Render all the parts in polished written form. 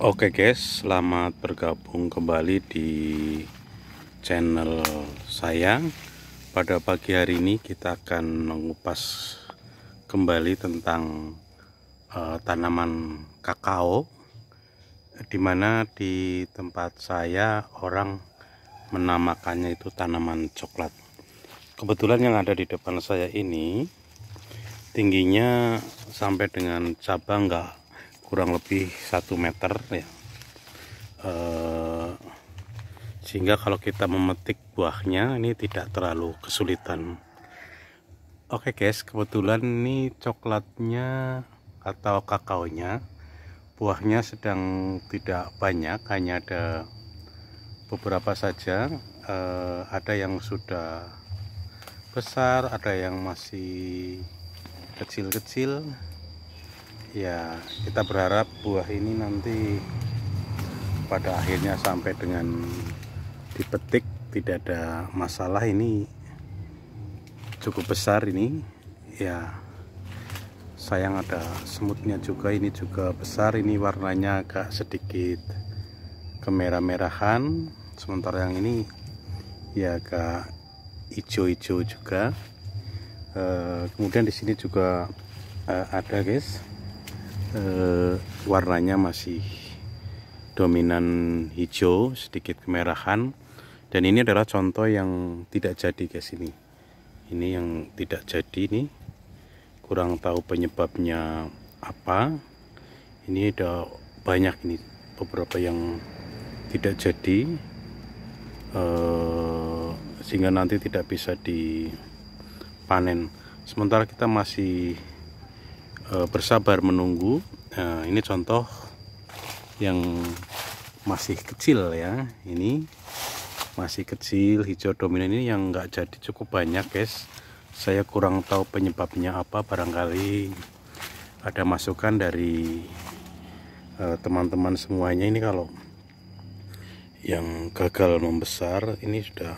Oke guys, selamat bergabung kembali di channel saya. Pada pagi hari ini kita akan mengupas kembali tentang tanaman kakao, dimana di tempat saya orang menamakannya itu tanaman coklat. Kebetulan yang ada di depan saya ini tingginya sampai dengan cabang enggak kurang lebih 1 meter ya, sehingga kalau kita memetik buahnya ini tidak terlalu kesulitan. Oke guys, kebetulan ini coklatnya atau kakaonya, buahnya sedang tidak banyak, hanya ada beberapa saja. Ada yang sudah besar, ada yang masih kecil-kecil. Ya, kita berharap buah ini nanti pada akhirnya sampai dengan dipetik tidak ada masalah. Ini cukup besar ini ya, sayang ada semutnya juga. Ini juga besar, ini warnanya agak sedikit kemerah-merahan, sementara yang ini ya agak hijau-hijau juga. Kemudian di sini juga ada guys, warnanya masih dominan hijau, sedikit kemerahan. Dan ini adalah contoh yang tidak jadi guys. Ini yang tidak jadi, ini kurang tahu penyebabnya apa. Ini ada banyak, ini beberapa yang tidak jadi, sehingga nanti tidak bisa dipanen. Sementara kita masih bersabar menunggu. Ini contoh yang masih kecil ya, ini masih kecil, hijau dominan. Ini yang enggak jadi cukup banyak guys. Saya kurang tahu penyebabnya apa, barangkali ada masukan dari teman-teman semuanya. Ini kalau yang gagal membesar ini sudah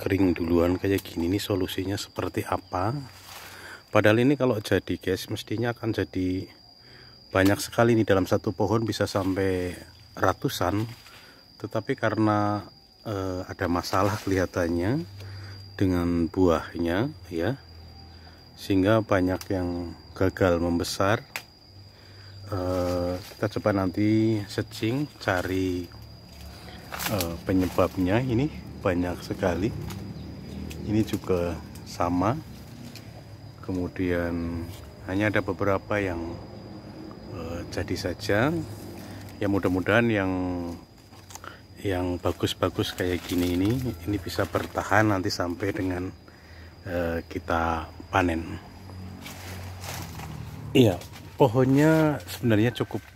kering duluan kayak gini, ini solusinya seperti apa? Padahal ini kalau jadi guys, mestinya akan jadi banyak sekali. Ini dalam satu pohon bisa sampai ratusan, tetapi karena ada masalah kelihatannya dengan buahnya ya, sehingga banyak yang gagal membesar. Kita coba nanti searching cari penyebabnya. Ini banyak sekali, ini juga sama. Kemudian hanya ada beberapa yang jadi saja. Ya mudah-mudahan yang bagus-bagus kayak gini ini bisa bertahan nanti sampai dengan kita panen. Iya, pohonnya sebenarnya cukup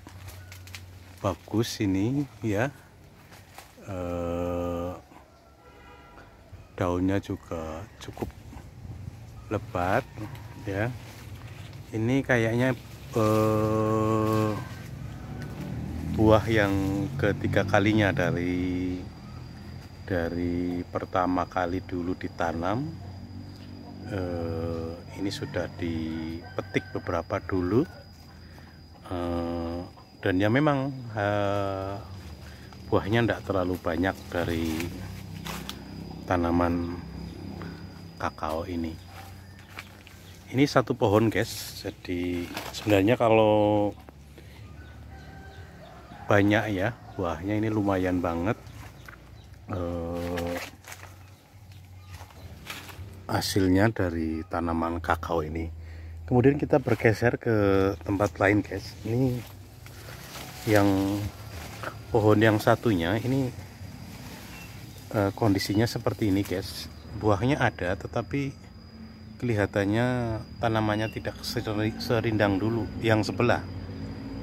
bagus ini ya. Daunnya juga cukup lebat ya. Ini kayaknya buah yang ketiga kalinya dari pertama kali dulu ditanam. Ini sudah dipetik beberapa dulu, dan ya memang buahnya tidak terlalu banyak dari tanaman kakao ini. Ini satu pohon guys, jadi sebenarnya kalau banyak ya buahnya, ini lumayan banget hasilnya dari tanaman kakao ini. Kemudian kita bergeser ke tempat lain guys. Ini yang pohon yang satunya ini kondisinya seperti ini guys. Buahnya ada, tetapi kelihatannya tanamannya tidak serindang dulu yang sebelah.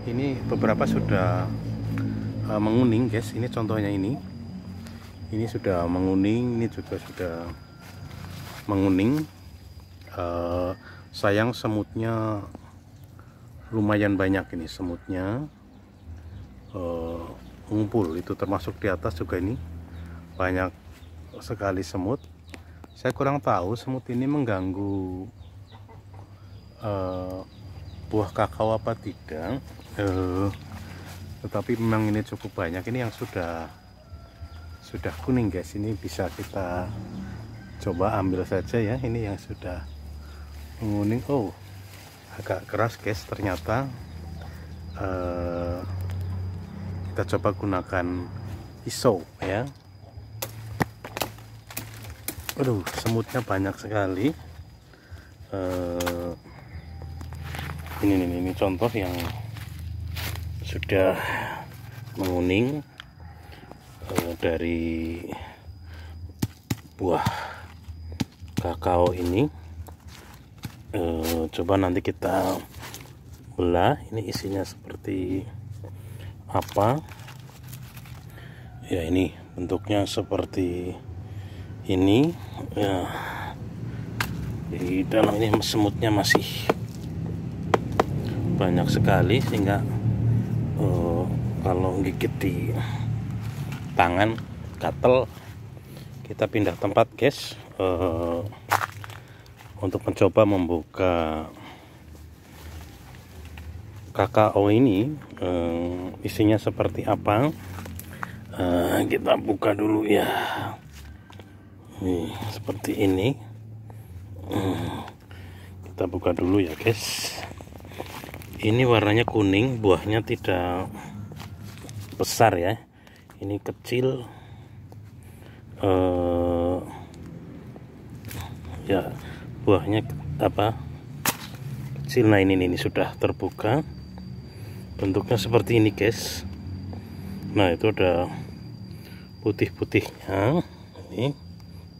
Ini beberapa sudah menguning guys. Ini contohnya ini sudah menguning, ini juga sudah menguning. Sayang semutnya lumayan banyak, ini semutnya ngumpul. Itu termasuk di atas juga, ini banyak sekali semut. Saya kurang tahu semut ini mengganggu buah kakao apa tidak. tetapi memang ini cukup banyak. Ini yang sudah kuning guys, ini bisa kita coba ambil saja ya. Ini yang sudah menguning. Oh, agak keras guys ternyata. Kita coba gunakan pisau ya. Aduh, semutnya banyak sekali. Ini contoh yang sudah menguning dari buah kakao ini. Coba nanti kita belah. Ini isinya seperti apa ya? Ini bentuknya seperti ini ya. Di dalam ini semutnya masih banyak sekali, sehingga kalau gigit di tangan gatel. Kita pindah tempat guys, untuk mencoba membuka kakao ini. Isinya seperti apa, kita buka dulu ya. Nih, seperti ini. Kita buka dulu ya guys. Ini warnanya kuning, buahnya tidak besar ya, ini kecil. Ya, buahnya apa, kecil. Nah ini sudah terbuka, bentuknya seperti ini guys. Nah itu ada putih-putihnya. Ini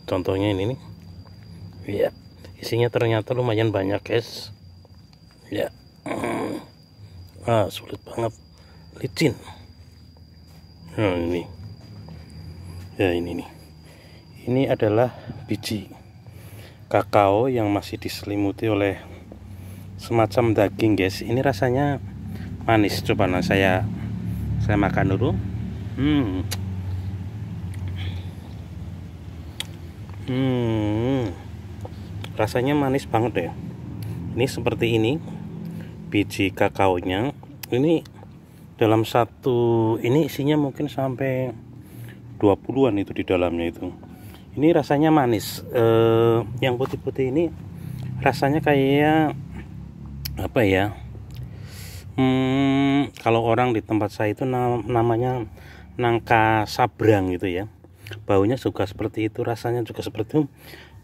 contohnya ini nih ya. Isinya ternyata lumayan banyak guys ya. Sulit banget, licin. Nah ini ya, ini nih, ini adalah biji kakao yang masih diselimuti oleh semacam daging guys. Ini rasanya manis. Coba nah saya makan dulu. Rasanya manis banget ya. Ini seperti ini biji kakaonya. Ini dalam satu ini isinya mungkin sampai 20-an itu di dalamnya itu. Ini rasanya manis. Yang putih-putih ini rasanya kayak apa ya? Kalau orang di tempat saya itu namanya nangka sabrang gitu ya. Baunya juga seperti itu, rasanya juga seperti itu.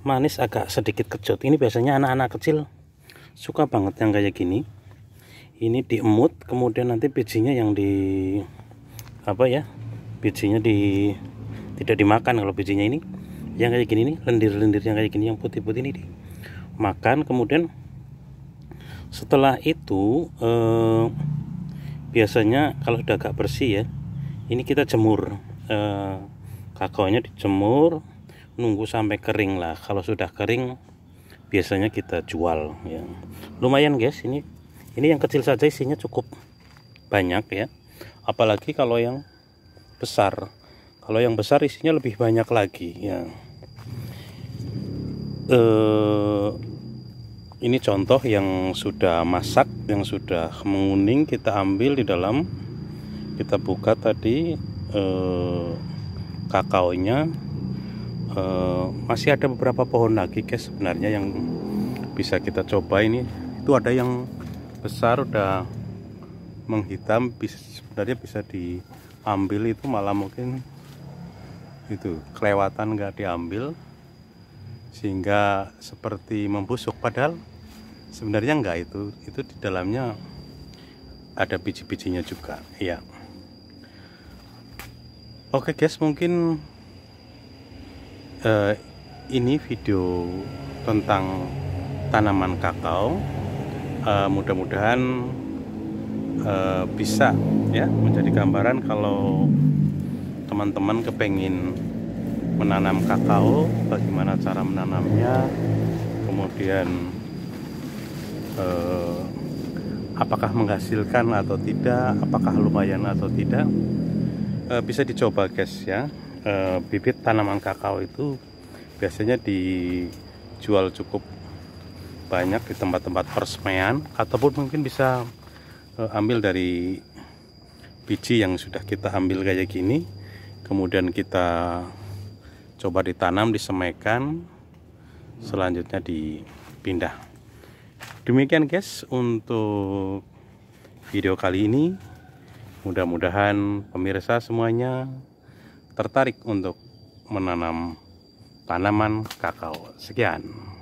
Manis, agak sedikit kecut. Ini biasanya anak-anak kecil suka banget yang kayak gini. Ini diemut, kemudian nanti bijinya yang di apa ya? Bijinya tidak dimakan. Kalau bijinya ini yang kayak gini nih, lendir-lendir yang kayak gini, yang putih-putih ini dimakan. Kemudian setelah itu biasanya kalau sudah agak bersih ya, ini kita jemur. Kakaonya dijemur, nunggu sampai kering lah. Kalau sudah kering biasanya kita jual ya. Lumayan guys, ini yang kecil saja isinya cukup banyak ya, apalagi kalau yang besar. Kalau yang besar isinya lebih banyak lagi ya. Ini contoh yang sudah masak, yang sudah menguning. Kita ambil di dalam, kita buka tadi kakaonya. Masih ada beberapa pohon lagi guys sebenarnya yang bisa kita coba. Ini itu ada yang besar udah menghitam, sebenarnya bisa diambil. Itu malah mungkin itu kelewatan nggak diambil sehingga seperti membusuk, padahal sebenarnya enggak. Itu di dalamnya ada biji-bijinya juga ya. Oke guys, mungkin ini video tentang tanaman kakao. Mudah-mudahan bisa ya menjadi gambaran kalau teman-teman kepengin menanam kakao, bagaimana cara menanamnya, kemudian apakah menghasilkan atau tidak, apakah lumayan atau tidak. Bisa dicoba guys ya. Bibit tanaman kakao itu biasanya dijual cukup banyak di tempat-tempat persemian, ataupun mungkin bisa ambil dari biji yang sudah kita ambil kayak gini, kemudian kita coba ditanam, disemaikan, selanjutnya dipindah. Demikian guys untuk video kali ini. Mudah-mudahan pemirsa semuanya tertarik untuk menanam tanaman kakao. Sekian.